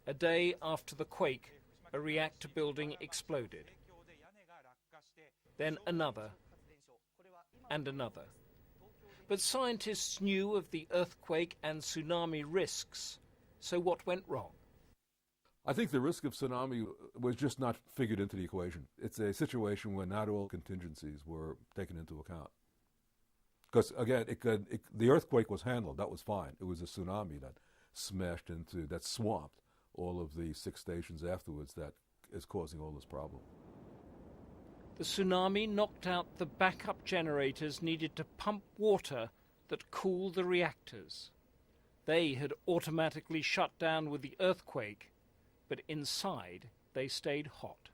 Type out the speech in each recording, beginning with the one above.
A day after the quake, a reactor building exploded. Then another, and another. But scientists knew of the earthquake and tsunami risks, so what went wrong? I think the risk of tsunami was just not figured into the equation. It's a situation where not all contingencies were taken into account. Because again, the earthquake was handled, that was fine. It was a tsunami that that swamped all of the 6 stations afterwards that is causing all this problem. The tsunami knocked out the backup generators needed to pump water that cooled the reactors. They had automatically shut down with the earthquake, but inside they stayed hot.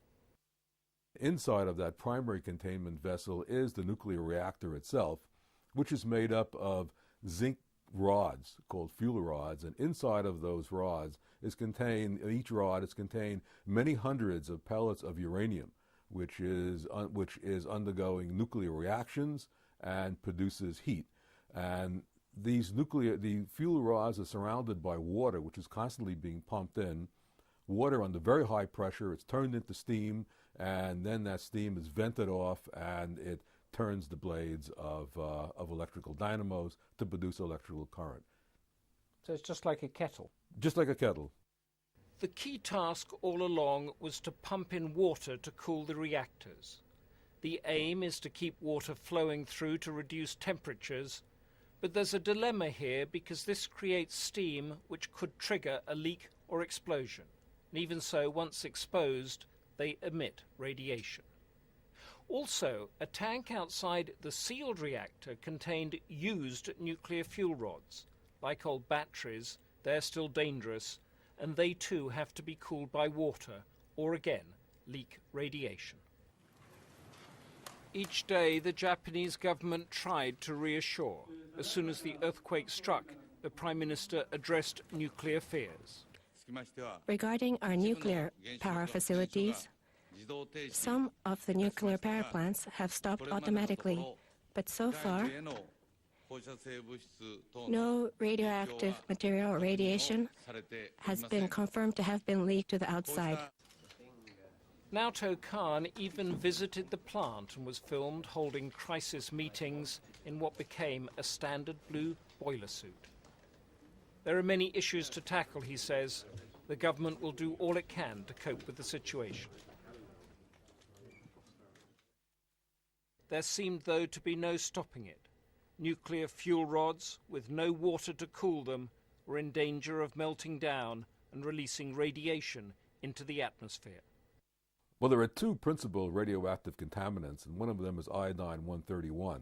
Inside of that primary containment vessel is the nuclear reactor itself, which is made up of zinc rods called fuel rods, and inside of those rods each rod is contained many hundreds of pellets of uranium, which is undergoing nuclear reactions and produces heat. And the fuel rods are surrounded by water, which is constantly being pumped in. Water under very high pressure, it's turned into steam, and then that steam is vented off, and it turns the blades of electrical dynamos to produce electrical current. So it's just like a kettle? Just like a kettle. The key task all along was to pump in water to cool the reactors. The aim is to keep water flowing through to reduce temperatures, but there's a dilemma here because this creates steam which could trigger a leak or explosion. And even so, once exposed, they emit radiation. Also, a tank outside the sealed reactor contained used nuclear fuel rods. Like old batteries, they're still dangerous, and they too have to be cooled by water, or again, leak radiation. Each day, the Japanese government tried to reassure. As soon as the earthquake struck, the Prime Minister addressed nuclear fears. Regarding our nuclear power facilities, some of the nuclear power plants have stopped automatically, but so far, no radioactive material or radiation has been confirmed to have been leaked to the outside. Naoto Kan even visited the plant and was filmed holding crisis meetings in what became a standard blue boiler suit. There are many issues to tackle, he says. The government will do all it can to cope with the situation. There seemed, though, to be no stopping it. Nuclear fuel rods, with no water to cool them, were in danger of melting down and releasing radiation into the atmosphere. Well, there are 2 principal radioactive contaminants, and one of them is iodine-131,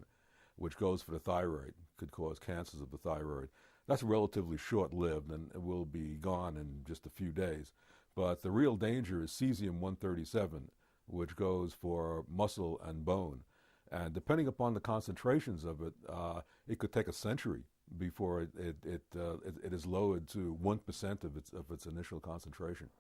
which goes for the thyroid, could cause cancers of the thyroid. That's relatively short-lived, and it will be gone in just a few days. But the real danger is cesium-137, which goes for muscle and bone. And depending upon the concentrations of it, it could take a century before it is lowered to 1% of its initial concentration.